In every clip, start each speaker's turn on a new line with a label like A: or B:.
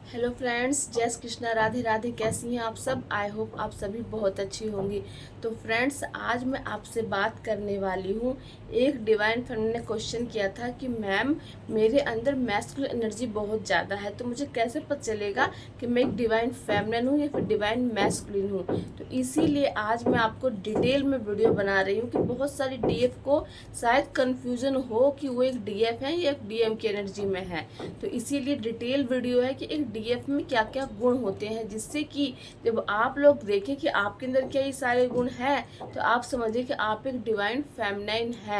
A: Hello friends, जय श्री कृष्णा, राधे राधे। कैसी हैं आप सब? आई होप आप सभी बहुत अच्छी होंगी। तो फ्रेंड्स, आज मैं आपसे बात करने वाली हूँ। एक डिवाइन फ्रेंड ने क्वेश्चन किया था कि मैम, मेरे अंदर मैस्कुलिन एनर्जी बहुत ज़्यादा है, तो मुझे कैसे पता चलेगा कि मैं एक डिवाइन फेमिनिन हूँ या फिर डिवाइन मैस्कुलिन हूँ। तो इसीलिए आज मैं आपको डिटेल में वीडियो बना रही हूँ कि बहुत सारी डीएफ को शायद कन्फ्यूजन हो कि वो एक डीएफ है या एक डीएम की एनर्जी में है। तो इसीलिए डिटेल वीडियो है कि एक डीएफ में क्या क्या गुण होते हैं, जिससे कि जब आप लोग देखें कि आपके अंदर क्या ये सारे गुण हैं, तो आप समझिए कि आप एक डिवाइन फेमिनाइन है।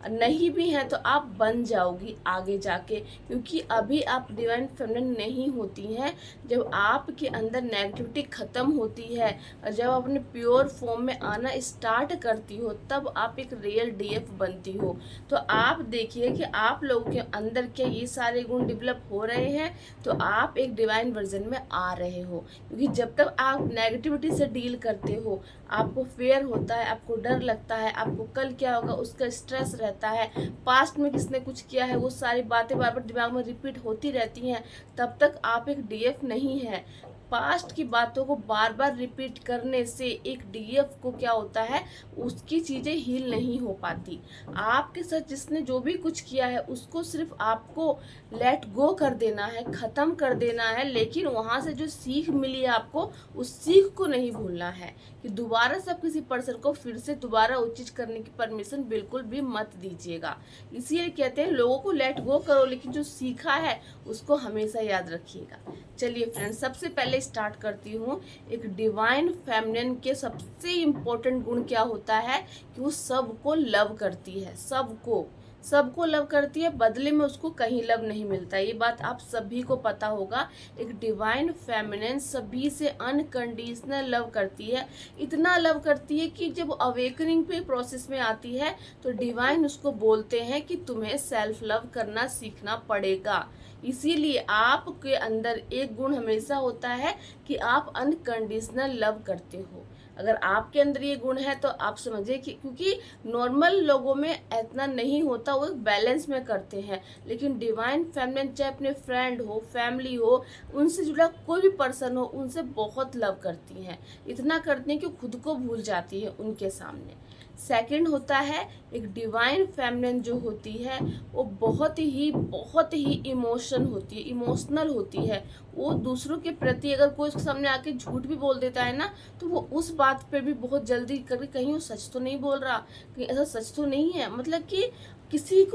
A: नहीं भी है तो आप बन जाओगी आगे जाके, क्योंकि अभी आप डिवाइन फेमिनाइन नहीं होती हैं। जब आपके अंदर नेगेटिविटी खत्म होती है और जब आप अपने प्योर फॉर्म में आना स्टार्ट करती हो, तब आप एक रियल डीएफ बनती हो। तो आप देखिए कि आप लोगों के अंदर क्या ये सारे गुण डेवलप हो रहे हैं, तो आप एक डिवाइन वर्जन में आ रहे हो। क्योंकि जब तक आप नेगेटिविटी से डील करते हो, आपको फेयर होता है, आपको डर लगता है, आपको कल क्या होगा उसका स्ट्रेस रहता है, पास्ट में किसने कुछ किया है, वो सारी बातें बार बार दिमाग में रिपीट होती रहती हैं, तब तक आप एक डीएफ नहीं है। पास्ट की बातों को बार बार रिपीट करने से एक डीएफ को क्या होता है, उसकी चीज़ें हील नहीं हो पाती। आपके साथ जिसने जो भी कुछ किया है उसको सिर्फ आपको लेट गो कर देना है, ख़त्म कर देना है, लेकिन वहाँ से जो सीख मिली है आपको, उस सीख को नहीं भूलना है। कि दोबारा सब किसी पर्सन को फिर से दोबारा वो चीज़ करने की परमिशन बिल्कुल भी मत दीजिएगा। इसीलिए कहते हैं लोगों को लेट गो करो, लेकिन जो सीखा है उसको हमेशा याद रखिएगा। चलिए फ्रेंड्स, सबसे पहले स्टार्ट करती हूँ। एक डिवाइन फेमिनिन के सबसे इम्पोर्टेंट गुण क्या होता है कि वो सबको लव करती है, सबको सबको लव करती है, बदले में उसको कहीं लव नहीं मिलता। ये बात आप सभी को पता होगा। एक डिवाइन फेमिनिन सभी से अनकंडीशनल लव करती है। इतना लव करती है कि जब अवेकनिंग पे प्रोसेस में आती है, तो डिवाइन उसको बोलते हैं कि तुम्हें सेल्फ लव करना सीखना पड़ेगा। इसीलिए आपके अंदर एक गुण हमेशा होता है कि आप अनकंडीशनल लव करते हो। अगर आपके अंदर ये गुण है तो आप समझिए कि, क्योंकि नॉर्मल लोगों में इतना नहीं होता, वो एक बैलेंस में करते हैं, लेकिन डिवाइन फेमिनिन चाहे अपने फ्रेंड हो, फैमिली हो, उनसे जुड़ा कोई भी पर्सन हो, उनसे बहुत लव करती हैं। इतना करती हैं कि खुद को भूल जाती है उनके सामने। सेकंड होता है, एक डिवाइन फेमिनिन जो होती है वो बहुत ही इमोशनल होती है। वो दूसरों के प्रति अगर कोई उसके सामने आके झूठ भी बोल देता है ना, तो वो उस बात पे भी बहुत जल्दी करके, कहीं वो सच तो नहीं बोल रहा, कहीं ऐसा सच तो नहीं है। मतलब कि किसी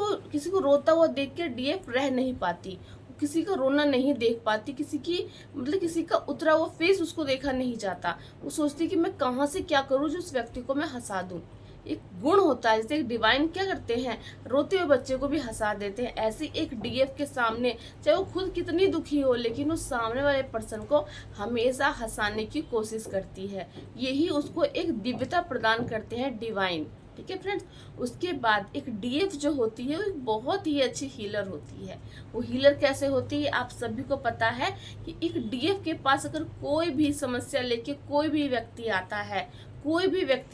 A: को रोता हुआ देख के डीएफ रह नहीं पाती, किसी का रोना नहीं देख पाती, किसी का उतरा हुआ फेस उसको देखा नहीं जाता। वो सोचती कि मैं कहाँ से क्या करूँ जो उस व्यक्ति को मैं हंसा दूँ। एक गुण होता है, जैसे एक डिवाइन क्या करते हैं, रोते हुए बच्चे को भी हंसा देते हैं। ऐसे एक डीएफ के सामने चाहे वो खुद कितनी दुखी हो, लेकिन उस सामने वाले पर्सन को हमेशा हंसाने की कोशिश करती है। यही उसको एक दिव्यता प्रदान करते हैं डिवाइन। ठीक है फ्रेंड्स, उसके बाद एक डीएफ जो होती है वो एक बहुत ही अच्छी हीलर होती है। वो हीलर कैसे होती है आप सभी को पता है कि एक डीएफ के पास अगर कोई भी समस्या लेके कोई भी व्यक्ति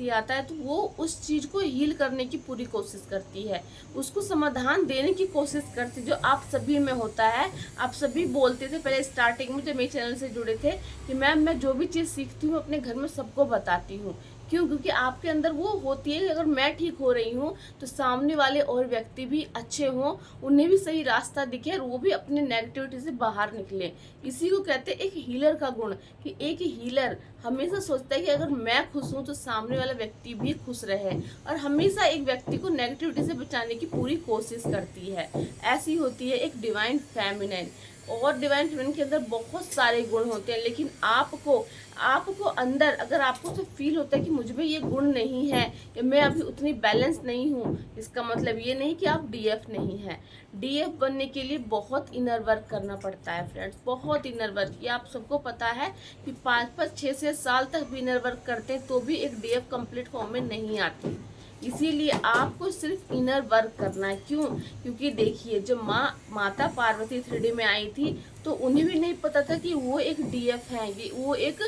A: आता है, तो वो उस चीज़ को हील करने की पूरी कोशिश करती है, उसको समाधान देने की कोशिश करती है, जो आप सभी में होता है। आप सभी बोलते थे पहले स्टार्टिंग में जब मेरे चैनल से जुड़े थे कि मैम, मैं जो भी चीज़ सीखती हूँ अपने घर में सबको बताती हूँ। क्यों? क्योंकि आपके अंदर वो होती है कि अगर मैं ठीक हो रही हूँ तो सामने वाले और व्यक्ति भी अच्छे हों, उन्हें भी सही रास्ता दिखे और वो भी अपने नेगेटिविटी से बाहर निकले। इसी को कहते हैं एक हीलर का गुण, कि एक हीलर हमेशा सोचता है कि अगर मैं खुश हूँ तो सामने वाला व्यक्ति भी खुश रहे, और हमेशा एक व्यक्ति को नेगेटिविटी से बचाने की पूरी कोशिश करती है। ऐसी होती है एक डिवाइन फेमिनिन। और डिवाइन फेमिनिन के अंदर बहुत सारे गुण होते हैं, लेकिन आपको अंदर अगर आपको तो फील होता है कि मुझ में ये गुण नहीं है या मैं अभी उतनी बैलेंस नहीं हूँ, इसका मतलब ये नहीं कि आप डीएफ नहीं हैं। डीएफ बनने के लिए बहुत इनर वर्क करना पड़ता है फ्रेंड्स, बहुत इनर वर्क। ये आप सबको पता है कि 5-6 साल तक भी इनर वर्क करते हैं तो भी एक डीएफ कंप्लीट फॉर्म में नहीं आती। इसीलिए आपको सिर्फ इनर वर्क करना है। क्यों? क्योंकि देखिए, जब माता पार्वती 3D में आई थी तो उन्हें भी नहीं पता था कि वो एक डीएफ है, वो एक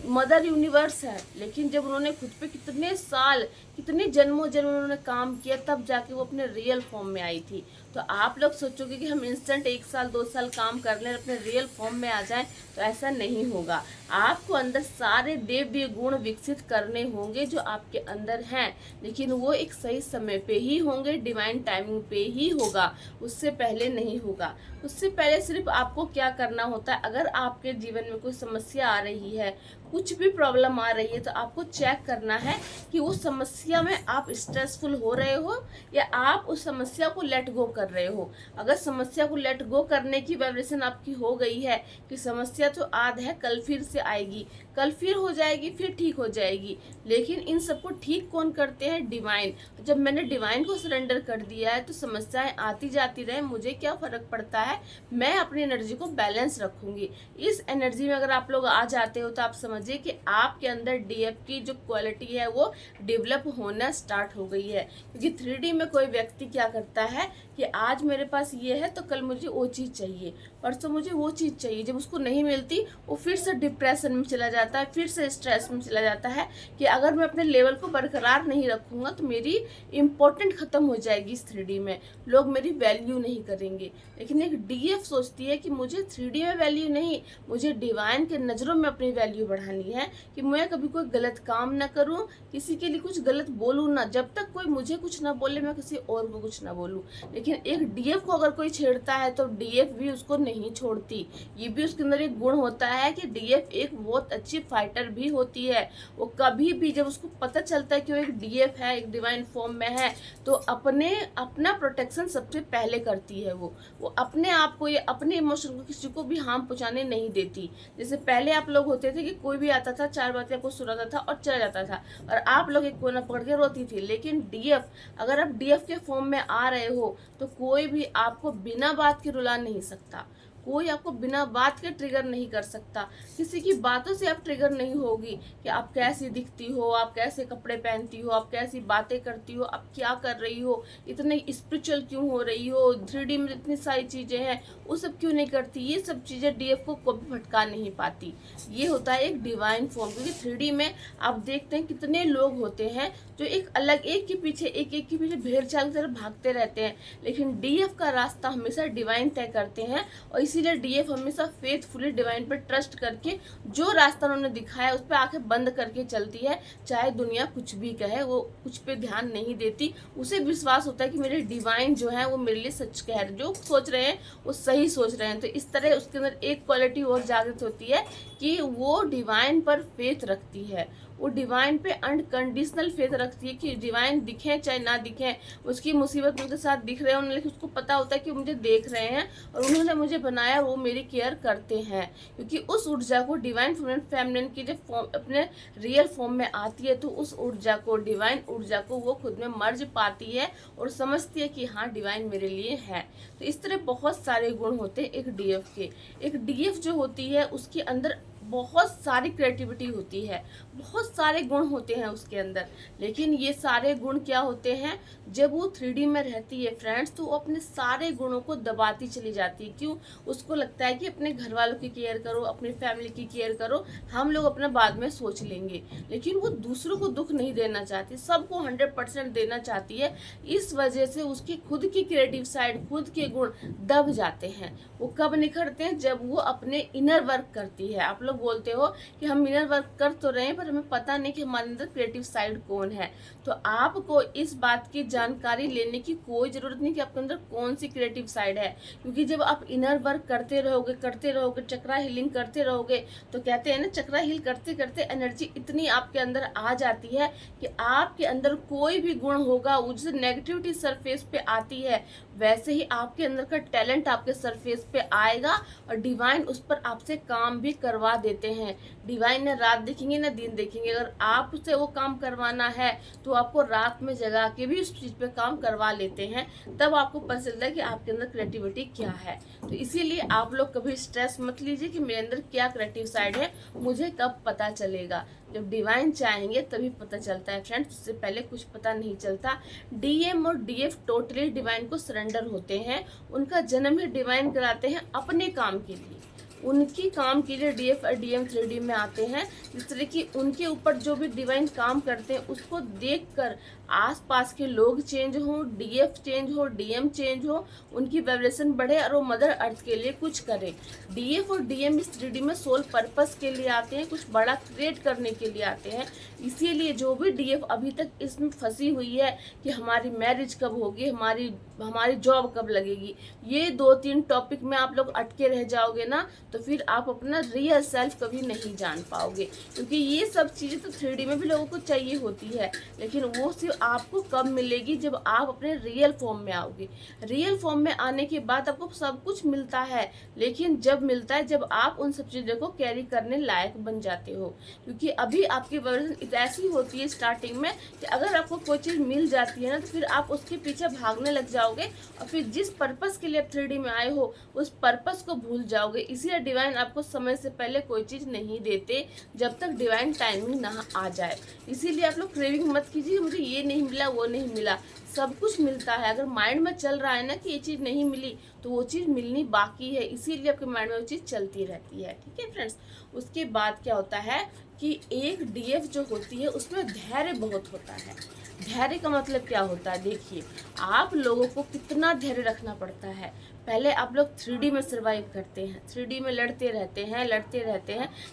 A: मदर यूनिवर्स है। लेकिन जब उन्होंने खुद पे कितने साल कितने जन्मों जन्म उन्होंने काम किया, तब जाके वो अपने रियल फॉर्म में आई थी। तो आप लोग सोचोगे कि हम इंस्टेंट 1 साल 2 साल काम कर लें अपने रियल फॉर्म में आ जाएं, तो ऐसा नहीं होगा। आपको अंदर सारे देवीय गुण विकसित करने होंगे जो आपके अंदर हैं, लेकिन वो एक सही समय पे ही होंगे, डिवाइन टाइमिंग पे ही होगा, उससे पहले नहीं होगा। उससे पहले सिर्फ आपको क्या करना होता है, अगर आपके जीवन में कोई समस्या आ रही है, कुछ भी प्रॉब्लम आ रही है, तो आपको चेक करना है कि उस समस्या में आप स्ट्रेसफुल हो रहे हो या आप उस समस्या को लेट गो कर रहे हो। अगर समस्या को लेट गो करने की वाइब्रेशन आपकी हो गई है कि समस्या तो आज है, कल फिर से आएगी, कल फिर हो जाएगी, फिर ठीक हो जाएगी, लेकिन इन सबको ठीक कौन करते हैं? डिवाइन। जब मैंने डिवाइन को सरेंडर कर दिया है तो समस्याएं आती जाती रहे, मुझे क्या फर्क पड़ता है, मैं अपनी एनर्जी को बैलेंस रखूंगी। इस एनर्जी में अगर आप लोग आ जाते हो तो आप समझिए कि आपके अंदर डीएफ की जो क्वालिटी है वो डेवलप होना स्टार्ट हो गई है। क्योंकि 3D में कोई व्यक्ति क्या करता है कि आज मेरे पास ये है तो कल मुझे वो चीज़ चाहिए, परसों मुझे वो चीज़ चाहिए, जब उसको नहीं मिलती वो फिर से डिप्रेशन में चला जाता है, फिर से स्ट्रेस में चला जाता है कि अगर मैं अपने लेवल को बरकरार नहीं रखूँगा तो मेरी इम्पोर्टेंट ख़त्म हो जाएगी इस 3D में, लोग मेरी वैल्यू नहीं करेंगे। लेकिन एक डीएफ सोचती है कि मुझे 3D में वैल्यू नहीं, मुझे डिवाइन के नज़रों में अपनी वैल्यू बढ़ानी है, कि मैं कभी कोई गलत काम ना करूं, किसी के लिए कुछ गलत बोलूं ना, जब तक कोई मुझे कुछ ना बोले मैं किसी और को कुछ ना बोलूं। लेकिन एक डीएफ को अगर कोई छेड़ता है तो डीएफ भी उसको नहीं छोड़ती। ये भी उसके अंदर एक गुण होता है कि डीएफ एक बहुत अच्छी फाइटर भी होती है। वो कभी भी जब उसको पता चलता है कि वो एक डीएफ है, एक डिवाइन फॉर्म में है, तो अपना प्रोटेक्शन सबसे पहले करती है। वो अपने आप को, या अपने इमोशन को किसी को भी हार्म पहुंचाने नहीं देती। जैसे पहले आप लोग होते थे कि कोई भी आता था, 4 बातें आपको सुनाता था और चला जाता था, और आप लोग एक कोना पकड़ के रोती थी। लेकिन डीएफ, अगर आप डीएफ के फॉर्म में आ रहे हो तो कोई भी आपको बिना बात के रुला नहीं सकता, कोई आपको बिना बात के ट्रिगर नहीं कर सकता। किसी की बातों से आप ट्रिगर नहीं होगी कि आप कैसी दिखती हो, आप कैसे कपड़े पहनती हो, आप कैसी बातें करती हो, आप क्या कर रही हो, इतने स्पिरिचुअल क्यों हो रही हो, 3D में इतनी सारी चीज़ें हैं वो सब क्यों नहीं करती। ये सब चीज़ें डीएफ को कभी भटका नहीं पाती। ये होता है एक डिवाइन फॉर्म। क्योंकि 3D में आप देखते हैं कितने लोग होते हैं जो एक अलग, एक के पीछे भेड़ चाल की तरह भागते रहते हैं, लेकिन डीएफ का रास्ता हमेशा डिवाइन तय करते हैं। और इसीलिए डीएफ हमेशा फेथफुली डिवाइन पर ट्रस्ट करके जो रास्ता उन्होंने दिखाया उस पर आंखें बंद करके चलती है। चाहे दुनिया कुछ भी कहे, वो कुछ पे ध्यान नहीं देती। उसे विश्वास होता है कि मेरे डिवाइन जो है वो मेरे लिए सच कह रहे, जो सोच रहे हैं वो सही सोच रहे हैं। तो इस तरह उसके अंदर एक क्वालिटी और जागृत होती है कि वो डिवाइन पर फेथ रखती है, वो डिवाइन पे अनकंडीशनल फेथ रखती है कि डिवाइन दिखें चाहे ना दिखें, उसकी मुसीबत उनके साथ दिख रहे हैं, लेकिन उसको पता होता है कि मुझे देख रहे हैं और उन्होंने मुझे बनाया, वो मेरी केयर करते हैं। क्योंकि उस ऊर्जा को डिवाइन फेमिनिन की जब फॉर्म अपने रियल फॉर्म में आती है तो उस ऊर्जा को, डिवाइन ऊर्जा को वो खुद में मर्ज पाती है और समझती है कि हाँ डिवाइन मेरे लिए है। तो इस तरह बहुत सारे गुण होते हैं एक डीएफ के। एक डीएफ जो होती है उसके अंदर बहुत सारी क्रिएटिविटी होती है, बहुत सारे गुण होते हैं उसके अंदर। लेकिन ये सारे गुण क्या होते हैं, जब वो 3D में रहती है फ्रेंड्स, तो वो अपने सारे गुणों को दबाती चली जाती है। क्यों? उसको लगता है कि अपने घर वालों की केयर करो, अपनी फैमिली की केयर करो, हम लोग अपना बाद में सोच लेंगे। लेकिन वो दूसरों को दुख नहीं देना चाहती, सबको 100% देना चाहती है। इस वजह से उसकी खुद की क्रिएटिव साइड, खुद के गुण दब जाते हैं। वो कब निखरते हैं? जब वो अपने इनर वर्क करती है। आप लोग बोलते हो कि हम इनर वर्क कर तो रहे हैं पर हमें पता नहीं कि हमारे अंदर क्रिएटिव साइड कौन है। तो आपको इस बात की जानकारी लेने की कोई ज़रूरत नहीं कि आपके अंदर कौन सी क्रिएटिव साइड है। क्योंकि जब आप इनर वर्क करते रहोगे, चक्रा हीलिंग करते रहोगे, तो कहते हैं ना, चक्रा हील करते करते एनर्जी इतनी आपके अंदर आ जाती है कि आपके अंदर कोई भी गुण होगा, वो जैसे नेगेटिविटी सरफेस पे आती है वैसे ही आपके अंदर का टैलेंट आपके सरफेस पे आएगा और डिवाइन उस पर आपसे काम भी करवा देते हैं। डिवाइन ना रात देखेंगे ना दिन देखेंगे, अगर आप उससे वो काम करवाना है तो आपको रात में जगा के भी उस चीज़ पे काम करवा लेते हैं। तब आपको पता चलता है कि आपके अंदर क्रिएटिविटी क्या है। तो इसीलिए आप लोग कभी स्ट्रेस मत लीजिए कि मेरे अंदर क्या क्रिएटिव साइड है, मुझे कब पता चलेगा। जब डिवाइन चाहेंगे तभी पता चलता है फ्रेंड्स, उससे पहले कुछ पता नहीं चलता। डीएम और डीएफ टोटली डिवाइन को सरेंडर होते हैं, उनका जन्म ही डिवाइन कराते हैं अपने काम के लिए। उनकी काम के लिए डीएफ और डीएम 3D में आते हैं। जिस तरह की उनके ऊपर जो भी डिवाइन काम करते हैं उसको देखकर आसपास के लोग चेंज हो, डीएफ चेंज हो, डीएम चेंज हो, उनकी वाइब्रेशन बढ़े और वो मदर अर्थ के लिए कुछ करे। डीएफ और डीएम इस 3D में सोल पर्पस के लिए आते हैं, कुछ बड़ा क्रिएट करने के लिए आते हैं। इसीलिए जो भी डीएफ अभी तक इसमें फंसी हुई है कि हमारी मैरिज कब होगी, हमारी जॉब कब लगेगी, ये 2-3 टॉपिक में आप लोग अटके रह जाओगे ना, तो फिर आप अपना रियल सेल्फ कभी नहीं जान पाओगे। क्योंकि ये सब चीज़ें तो 3D में भी लोगों को चाहिए होती है, लेकिन वो सिर्फ आपको कब मिलेगी, जब आप अपने रियल फॉर्म में आओगे। रियल फॉर्म में आने के बाद आपको सब कुछ मिलता है, लेकिन जब मिलता है जब आप उन सब चीज़ों को कैरी करने लायक बन जाते हो। क्योंकि अभी आपकी वर्जन ऐसी होती है स्टार्टिंग में कि अगर आपको कोई चीज़ मिल जाती है ना, तो फिर आप उसके पीछे भागने लग जाओगे और फिर जिस पर्पस के लिए आप 3D में आए हो उस पर्पस को भूल जाओगे। इसीलिए डिवाइन आपको समय से पहले कोई चीज़ नहीं देते जब तक डिवाइन टाइमिंग ना आ जाए। इसीलिए आप लोग क्रेविंग मत कीजिए मुझे ये नहीं मिला, वो नहीं मिला। सब कुछ मिलता है। अगर माइंड में चल रहा है ना कि ये चीज़ नहीं मिली, तो वो चीज़ मिलनी बाकी है, इसीलिए आपके माइंड में वो चीज़ चलती रहती है। ठीक है फ्रेंड्स, उसके बाद क्या होता है कि एक डीएफ जो होती है उसमें धैर्य बहुत होता है। धैर्य का मतलब क्या होता है, देखिए आप लोगों को कितना धैर्य रखना पड़ता है। पहले आप लोग 3D में सर्वाइव करते हैं, 3D में लड़ते रहते हैं,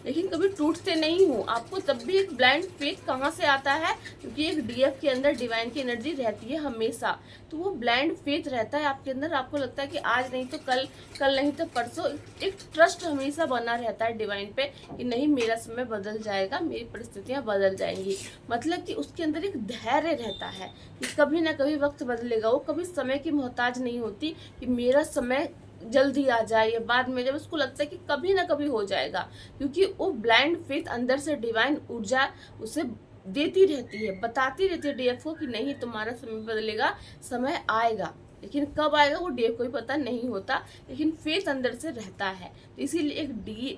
A: लेकिन कभी टूटते नहीं हो। आपको तब भी एक ब्लाइंड फेथ कहाँ से आता है, क्योंकि एक डीएफ के अंदर डिवाइन की एनर्जी रहती है हमेशा, तो वो ब्लाइंड फेथ रहता है आपके अंदर। आपको लगता है कि आज नहीं तो कल, कल नहीं तो परसों। एक ट्रस्ट हमेशा बना रहता है डिवाइन पे कि नहीं मेरा समय बदल जाएगा, मेरी परिस्थितियाँ बदल जाएंगी। मतलब कि उसके अंदर एक धैर्य रहता है कि कभी ना कभी वक्त बदलेगा। वो कभी समय की मोहताज नहीं होती कि मेरा समय जल्दी आ जाए या बाद में, जब उसको लगता है कि कभी ना कभी हो जाएगा, क्योंकि वो ब्लाइंड फेथ अंदर से डिवाइन ऊर्जा उसे देती रहती है, बताती रहती है डीएफ को कि नहीं तुम्हारा समय बदलेगा, समय आएगा। लेकिन कब आएगा वो डीएफ को भी पता नहीं होता, लेकिन फेथ अंदर से रहता है। तो इसीलिए एक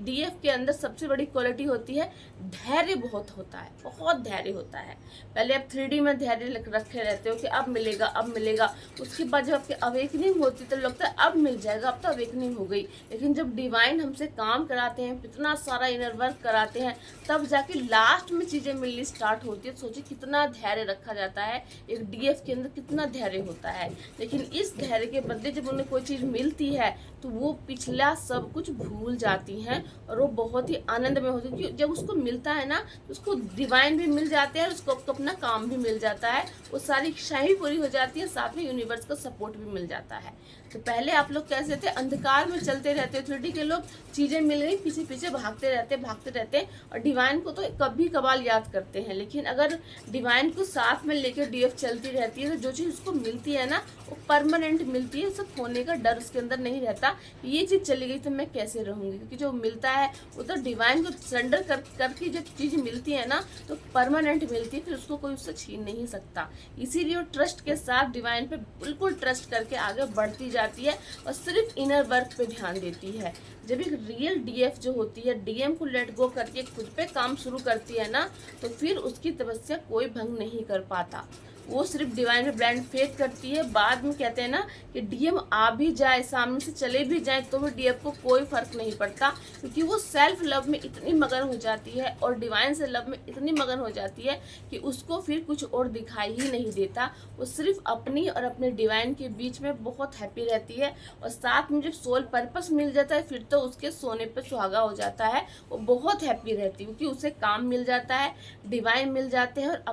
A: डीएफ के अंदर सबसे बड़ी क्वालिटी होती है धैर्य बहुत होता है, बहुत धैर्य होता है। पहले आप 3D में धैर्य रखे रहते हो कि अब मिलेगा, अब मिलेगा। उसके बाद जब आपकी अवेकनिंग होती है तो लगता है अब मिल जाएगा, अब तो अवेकनिंग हो गई। लेकिन जब डिवाइन हमसे काम कराते हैं, इतना सारा इनर वर्क कराते हैं, तब जाके लास्ट में चीज़ें मिलनी स्टार्ट होती है। सोचिए कितना धैर्य रखा जाता है, एक डीएफ के अंदर कितना धैर्य होता है। लेकिन इस धैर्य के बदले जब उन्हें कोई चीज़ मिलती है तो वो पिछला सब कुछ भूल जाती हैं और वो बहुत ही आनंद में होती है। जब उसको मिलता है ना तो उसको डिवाइन भी मिल जाते हैं और उसको अपना काम भी मिल जाता है, वो सारी इच्छाएं भी पूरी हो जाती है, साथ में यूनिवर्स का सपोर्ट भी मिल जाता है। तो पहले आप लोग कैसे थे, अंधकार में चलते रहते, 3D के लोग चीज़ें मिल गई पीछे पीछे भागते रहते और डिवाइन को तो कभी कभार याद करते हैं। लेकिन अगर डिवाइन को साथ में लेकर डीएफ चलती रहती है तो जो चीज़ उसको मिलती है ना वो परमानेंट मिलती है, सब खोने का डर उसके अंदर नहीं रहता। ये चीज़ चली गई तो मैं कैसे रहूँगी, क्योंकि जो मिलता है वो तो डिवाइन को सरेंडर करके जब चीज़ मिलती है ना तो परमानेंट मिलती है, फिर उसको कोई उससे छीन नहीं सकता। इसीलिए वो ट्रस्ट के साथ डिवाइन पे बिल्कुल ट्रस्ट करके आगे बढ़ती जाती है और सिर्फ इनर वर्क पे ध्यान देती है। जब एक रियल डीएफ जो होती है डीएम को लेट गो करके खुद पे काम शुरू करती है ना, तो फिर उसकी तपस्या कोई भंग नहीं कर पाता। वो सिर्फ डिवाइन में ब्लाइंड फेथ करती है। बाद में कहते हैं ना कि डीएम आ भी जाए, सामने से चले भी जाए, तो भी डीएफ को कोई फर्क नहीं पड़ता, क्योंकि वो सेल्फ लव में इतनी मगन हो जाती है और डिवाइन से लव में इतनी मगन हो जाती है कि उसको फिर कुछ और दिखाई ही नहीं देता। वो सिर्फ अपनी और अपने डिवाइन के बीच में बहुत हैप्पी रहती है। और साथ में जब सोल पर्पस मिल जाता है फिर तो उसके सोने पे सुहागा हो जाता है। वो बहुत हैप्पी रहती है क्योंकि उसे काम मिल जाता है, डिवाइन मिल जाते हैं और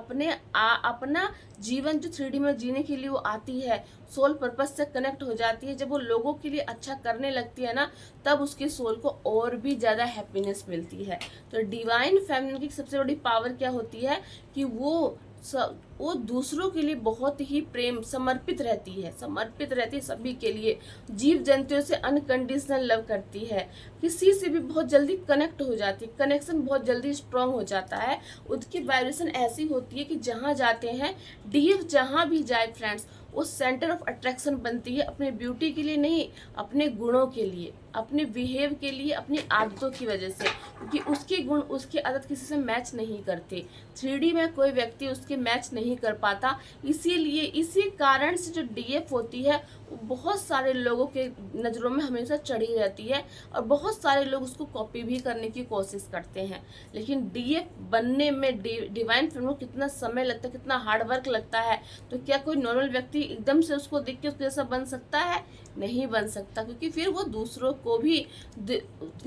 A: अपना जीवन जो 3D में जीने के लिए वो आती है, सोल पर्पस से कनेक्ट हो जाती है। जब वो लोगों के लिए अच्छा करने लगती है ना, तब उसके सोल को और भी ज़्यादा हैप्पीनेस मिलती है। तो डिवाइन फेमिनिन की सबसे बड़ी पावर क्या होती है कि वो दूसरों के लिए बहुत ही प्रेम समर्पित रहती है सभी के लिए। जीव जंतुओं से अनकंडीशनल लव करती है, किसी से भी बहुत जल्दी कनेक्ट हो जाती है, कनेक्शन बहुत जल्दी स्ट्रांग हो जाता है। उसकी वाइब्रेशन ऐसी होती है कि जहाँ जाते हैं डीएफ, जहाँ भी जाए फ्रेंड्स, वो सेंटर ऑफ अट्रैक्शन बनती है। अपने ब्यूटी के लिए नहीं, अपने गुणों के लिए, अपने बिहेव के लिए, अपनी आदतों की वजह से, क्योंकि उसके गुण उसकी आदत किसी से मैच नहीं करते। 3D में कोई व्यक्ति उसके मैच नहीं कर पाता। इसीलिए इसी कारण से जो डीएफ होती है वो बहुत सारे लोगों के नज़रों में हमेशा चढ़ी रहती है और बहुत सारे लोग उसको कॉपी भी करने की कोशिश करते हैं। लेकिन डीएफ बनने में डिवाइन फेमिनिन को कितना समय लगता है, कितना हार्ड वर्क लगता है, तो क्या कोई नॉर्मल व्यक्ति एकदम से उसको देख के उसके जैसा बन सकता है? नहीं बन सकता, क्योंकि फिर वो दूसरों को भी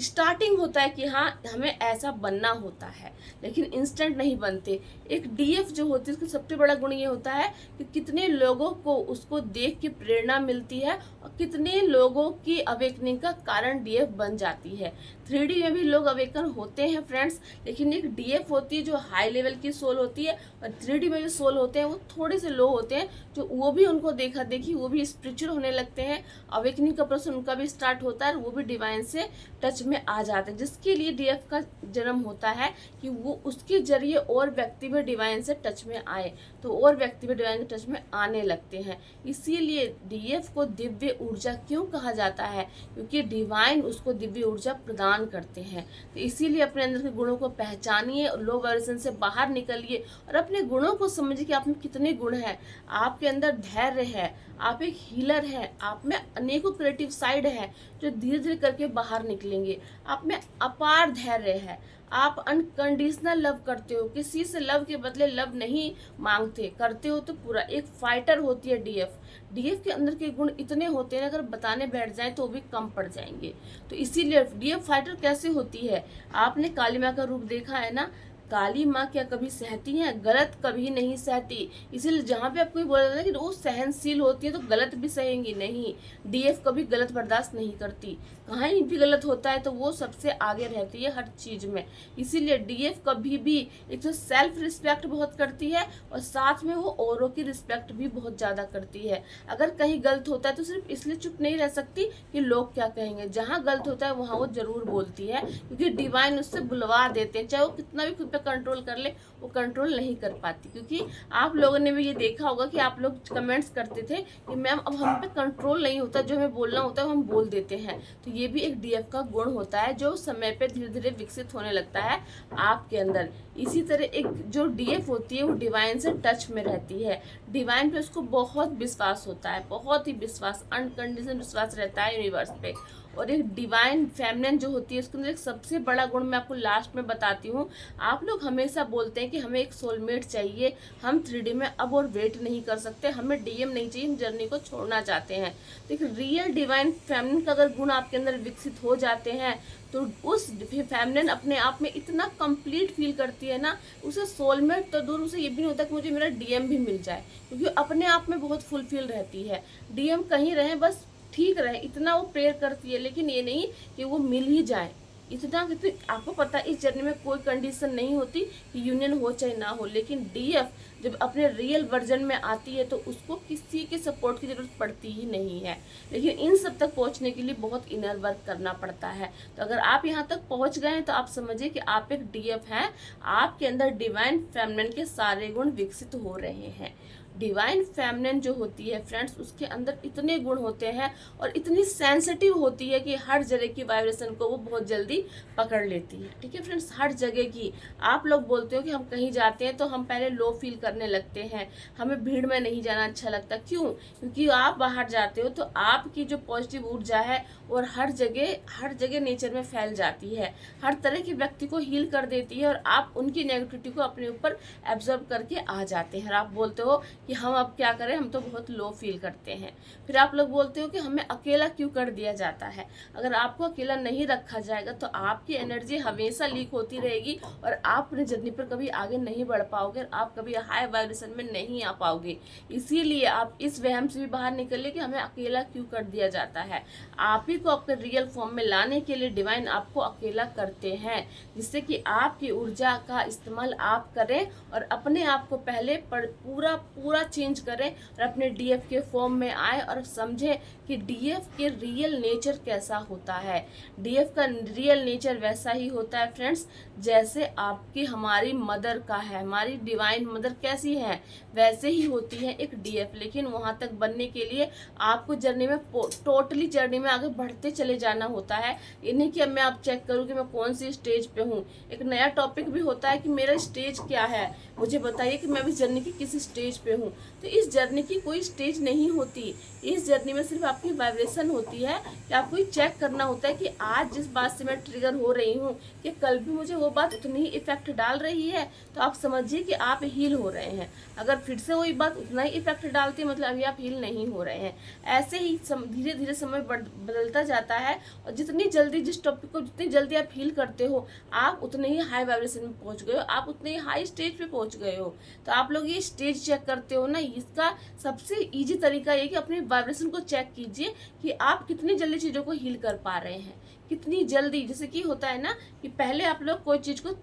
A: स्टार्टिंग होता है कि हाँ हमें ऐसा बनना होता है, लेकिन इंस्टेंट नहीं बनते। एक डीएफ जो होती है उसका सबसे बड़ा गुण ये होता है कि कितने लोगों को उसको देख के प्रेरणा मिलती है और कितने लोगों की अवेकनिंग का कारण डीएफ बन जाती है। 3D में भी लोग अवेकन होते हैं फ्रेंड्स, लेकिन एक डीएफ होती है जो हाई लेवल की सोल होती है, और 3D में जो सोल होते हैं वो थोड़े से लो होते हैं, जो वो भी उनको देखा देखी वो भी स्पिरिचुअल होने लगते हैं, अवेकनिंग का प्रोसेस उनका भी स्टार्ट होता है, वो भी डिवाइन से टच में आ जाते हैं, जिसके लिए डीएफ का जन्म होता है कि वो उसके जरिए और व्यक्ति भी डिवाइन से टच में आए, तो और व्यक्ति भी डिवाइन के टच में आने लगते हैं। इसीलिए डीएफ को दिव्य ऊर्जा क्यों कहा जाता है? क्योंकि डिवाइन उसको दिव्य ऊर्जा प्रदान करते हैं। तो इसीलिए अपने अंदर के गुणों को पहचानिए और लो वाइब्रेशन से बाहर निकलिए और अपने गुणों को समझिए कि आप में कितने गुण हैं। आपके अंदर धैर्य है, आप एक हीलर हैं, आप में अनेकों क्रिएटिव साइड है जो धीरे धीरे करके बाहर निकलेंगे। आप में अपार धैर्य है, आप अनकंडीशनल लव करते हो, किसी से लव के बदले लव नहीं मांगते, करते हो तो पूरा। एक फाइटर होती है डीएफ। डीएफ के अंदर के गुण इतने होते हैं, अगर बताने बैठ जाएं तो वो भी कम पड़ जाएंगे। तो इसीलिए डीएफ फाइटर कैसे होती है? आपने काली माँ का रूप देखा है ना, काली माँ क्या कभी सहती हैं? गलत कभी नहीं सहती। इसीलिए जहाँ पे आपको बोला जाता है कि वो सहनशील होती है तो गलत भी सहेंगी, नहीं, डीएफ कभी गलत बर्दाश्त नहीं करती। कहीं भी गलत होता है तो वो सबसे आगे रहती है हर चीज़ में। इसीलिए डीएफ कभी भी एक तो सेल्फ रिस्पेक्ट बहुत करती है और साथ में वो औरों की रिस्पेक्ट भी बहुत ज़्यादा करती है। अगर कहीं गलत होता है तो सिर्फ इसलिए चुप नहीं रह सकती कि लोग क्या कहेंगे, जहाँ गलत होता है वहाँ वो जरूर बोलती है, क्योंकि डिवाइन उससे बुलवा देते हैं। चाहे वो कितना भी खुद पे कंट्रोल कर ले, वो कंट्रोल नहीं कर पाती। क्योंकि आप लोगों ने भी ये देखा होगा कि आप लोग कमेंट्स करते थे कि मैम अब हम पे कंट्रोल नहीं होता, जो हमें बोलना होता है हम बोल देते हैं। तो ये भी एक डीएफ का गुण होता है जो समय पे धीरे धीरे विकसित होने लगता है आपके अंदर। इसी तरह एक जो डीएफ होती है वो डिवाइन से टच में रहती है, डिवाइन पे उसको बहुत विश्वास होता है, बहुत ही विश्वास, अनकंडीशनल विश्वास रहता है यूनिवर्स पे। और एक डिवाइन फेमिनिन जो होती है उसके अंदर एक सबसे बड़ा गुण मैं आपको लास्ट में बताती हूँ। आप लोग हमेशा बोलते हैं कि हमें एक सोलमेट चाहिए, हम 3D में अब और वेट नहीं कर सकते, हमें डीएम नहीं चाहिए, हम जर्नी को छोड़ना चाहते हैं। देखिए रियल डिवाइन फेमिनिन का अगर गुण आपके अंदर विकसित हो जाते हैं तो उस फेमिनिन अपने आप में इतना कंप्लीट फील करती है ना, उसे सोलमेट तो दूर, उसे ये भी नहीं होता कि मुझे मेरा डीएम भी मिल जाए, क्योंकि अपने आप में बहुत फुलफिल रहती है। डीएम कहीं रहे बस ठीक रहे, इतना वो प्रेयर करती है, लेकिन ये नहीं कि वो मिल ही जाए। इतना कि आपको पता है इस जर्नी में कोई कंडीशन नहीं होती कि यूनियन हो चाहे ना हो, लेकिन डीएफ जब अपने रियल वर्जन में आती है तो उसको किसी के सपोर्ट की ज़रूरत पड़ती ही नहीं है। लेकिन इन सब तक पहुंचने के लिए बहुत इनर वर्क करना पड़ता है। तो अगर आप यहाँ तक पहुंच गए हैं तो आप समझिए कि आप एक डीएफ हैं, आपके अंदर डिवाइन फेमिनिन के सारे गुण विकसित हो रहे हैं। डिवाइन फेमिनिन जो होती है फ्रेंड्स, उसके अंदर इतने गुण होते हैं और इतनी सेंसिटिव होती है कि हर जगह की वाइब्रेशन को वो बहुत जल्दी पकड़ लेती है। ठीक है फ्रेंड्स, हर जगह की। आप लोग बोलते हो कि हम कहीं जाते हैं तो हम पहले लो फील करने लगते हैं, हमें भीड़ में नहीं जाना अच्छा लगता। क्यों? क्योंकि आप बाहर जाते हो तो आपकी जो पॉजिटिव ऊर्जा है और हर जगह नेचर में फैल जाती है, हर तरह के व्यक्ति को हील कर देती है और आप उनकी नेगेटिविटी को अपने ऊपर एब्जॉर्ब करके आ जाते हैं। और आप बोलते हो कि हम अब क्या करें, हम तो बहुत लो फील करते हैं। फिर आप लोग बोलते हो कि हमें अकेला क्यों कर दिया जाता है। अगर आपको अकेला नहीं रखा जाएगा तो आपकी एनर्जी हमेशा लीक होती रहेगी और आप अपनी जर्नी पर कभी आगे नहीं बढ़ पाओगे, आप कभी हाई वाइब्रेशन में नहीं आ पाओगे। इसीलिए आप इस वहम से भी बाहर निकलिए कि हमें अकेला क्यों कर दिया जाता है। आप ही को अपने रियल फॉर्म में लाने के लिए डिवाइन आपको अकेला करते हैं, जिससे कि आपकी ऊर्जा का इस्तेमाल आप करें और अपने आप को पहले पूरा चेंज करें और अपने डीएफ के फॉर्म में आए और समझें कि डीएफ के रियल नेचर कैसा होता है। डीएफ का रियल नेचर वैसा ही होता है फ्रेंड्स जैसे आपकी हमारी मदर का है। हमारी डिवाइन मदर कैसी है वैसे ही होती है एक डीएफ। लेकिन वहां तक बनने के लिए आपको जर्नी में टोटली जर्नी में आगे बढ़ते चले जाना होता है। ये नहीं कि अब मैं आप चेक करूँ कि मैं कौन सी स्टेज पे हूँ। एक नया टॉपिक भी होता है कि मेरा स्टेज क्या है, मुझे बताइए कि मैं अभी जर्नी की किस स्टेज पे हूँ। हूँ। तो इस जर्नी की कोई स्टेज नहीं होती, इस जर्नी में सिर्फ आपकी वाइब्रेशन होती है कि आपको ये चेक करना होता है कि आज जिस बात से मैं ट्रिगर हो रही हूँ कि कल भी मुझे वो बात उतनी ही इफेक्ट डाल रही है, तो आप समझिए कि आप हील हो रहे हैं। अगर फिर से वही बात उतना ही इफेक्ट डालती है, मतलब अभी आप हील नहीं हो रहे हैं। ऐसे ही धीरे धीरे समय बदलता जाता है, और जितनी जल्दी जिस टॉपिक को जितनी जल्दी आप हील करते हो, आप उतने ही हाई वाइब्रेशन में पहुंच गए हो, आप उतने ही हाई स्टेज पे पहुंच गए हो। तो आप लोग ये स्टेज चेक करते हो ना, इसका सबसे इजी तरीका ये कि अपने वाइब्रेशन को चेक कीजिए कि आप कितनी जल्दी चीज़ों को हील कर पा रहे हैं, कितनी जल्दी। जैसे कि होता है ना कि पहले आप लोग कोई चीज़ को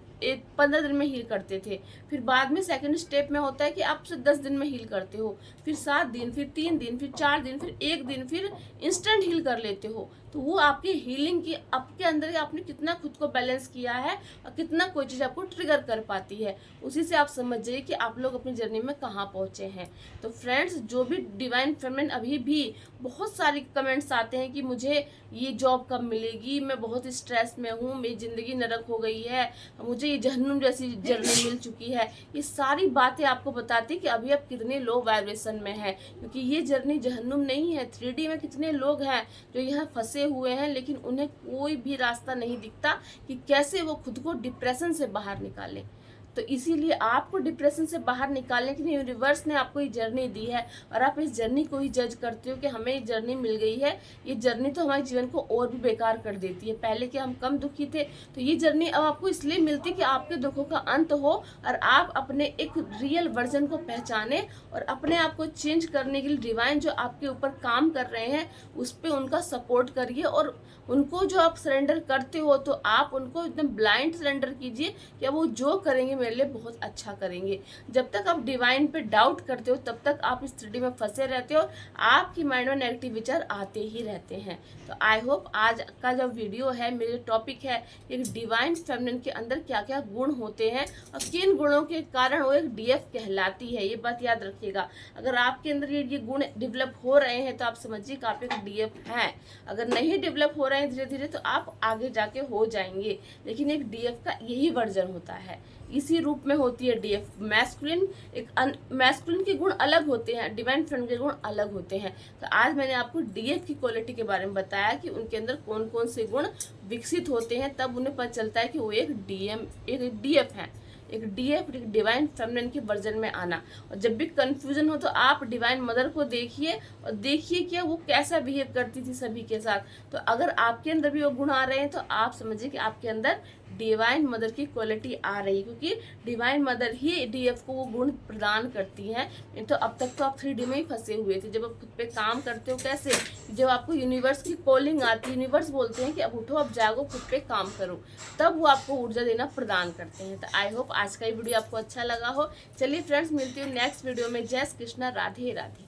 A: 15 दिन में हील करते थे, फिर बाद में सेकंड स्टेप में होता है कि आप उसे 10 दिन में हील करते हो, फिर 7 दिन, फिर 3 दिन, फिर 4 दिन, फिर 1 दिन, फिर इंस्टेंट हील कर लेते हो। तो वो आपकी हीलिंग की आपके अंदर आपने कितना खुद को बैलेंस किया है और कितना कोई चीज़ आपको ट्रिगर कर पाती है, उसी से आप समझ जाइए कि आप लोग अपनी जर्नी में कहाँ पहुँचे हैं। तो फ्रेंड्स, जो भी डिवाइन फेमिनिन अभी भी बहुत सारे कमेंट्स आते हैं कि मुझे ये जॉब कब मिलेगी, मैं बहुत स्ट्रेस में हूँ, मेरी ज़िंदगी नरक हो गई है, मुझे ये जहन्नुम जैसी जर्नी मिल चुकी है, ये सारी बातें आपको बताती है कि अभी आप कितने लो वाइब्रेशन में हैं। क्योंकि ये जर्नी जहन्नुम नहीं है। 3D में कितने लोग हैं जो यहाँ फंसे हुए हैं, लेकिन उन्हें कोई भी रास्ता नहीं दिखता कि कैसे वो खुद को डिप्रेशन से बाहर निकालें। तो इसीलिए आपको डिप्रेशन से बाहर निकालने के लिए यूनिवर्स ने आपको ये जर्नी दी है, और आप इस जर्नी को ही जज करते हो कि हमें ये जर्नी मिल गई है। ये जर्नी तो हमारे जीवन को और भी बेकार कर देती है। पहले के हम कम दुखी थे, तो ये जर्नी अब आपको इसलिए मिलती कि आपके दुखों का अंत हो और आप अपने एक रियल वर्जन को पहचाने, और अपने आप को चेंज करने के लिए डिवाइन जो आपके ऊपर काम कर रहे हैं उस पर उनका सपोर्ट करिए, और उनको जो आप सरेंडर करते हो तो आप उनको एकदम ब्लाइंड सरेंडर कीजिए कि वो जो करेंगे मेरे लिए बहुत अच्छा करेंगे। जब तक आप डिवाइन पे डाउट करते हो तब तक आप इस 3D में फंसे रहते हो, आपकी माइंड में नेगेटिव विचार आते ही रहते हैं। तो आई होप आज का जो वीडियो है, मेरे टॉपिक है एक डिवाइन फेमिनिन के अंदर क्या क्या गुण होते हैं और किन गुणों के कारण वो एक DF कहलाती है, ये बात याद रखिएगा। अगर आपके अंदर ये गुण डेवलप हो रहे हैं तो आप समझिए कि आप एक DF हैं। अगर नहीं डेवलप हो रहे हैं धीरे धीरे तो आप आगे जाके हो जाएंगे, लेकिन एक DF का यही वर्जन होता है, इसी रूप में होती है DF। मैस्कुलिन मैस्कुलिन के गुण अलग होते हैं, डिवाइन फेमिनिन के गुण अलग होते हैं। तो आज मैंने आपको DF की क्वालिटी के बारे में बताया कि उनके अंदर कौन कौन से गुण विकसित होते हैं, तब उन्हें पता चलता है कि वो एक DF है, एक DF डिवाइन फेमिनिन के वर्जन में आना। और जब भी कंफ्यूजन हो तो आप डिवाइन मदर को देखिए और देखिए कि वो कैसा बिहेव करती थी सभी के साथ। तो अगर आपके अंदर भी वो गुण आ रहे हैं तो आप समझिए कि आपके अंदर डिवाइन मदर की क्वालिटी आ रही है, क्योंकि डिवाइन मदर ही DF को वो गुण प्रदान करती हैं। नहीं तो अब तक तो आप 3D में ही फंसे हुए थे। जब आप खुद पे काम करते हो कैसे, जब आपको यूनिवर्स की कॉलिंग आती है, यूनिवर्स बोलते हैं कि अब उठो, अब जागो, खुद पे काम करो, तब वो आपको ऊर्जा देना प्रदान करते हैं। तो आई होप आज का ये वीडियो आपको अच्छा लगा हो। चलिए फ्रेंड्स, मिलती हूँ नेक्स्ट वीडियो में। जय श्री कृष्णा, राधे राधे।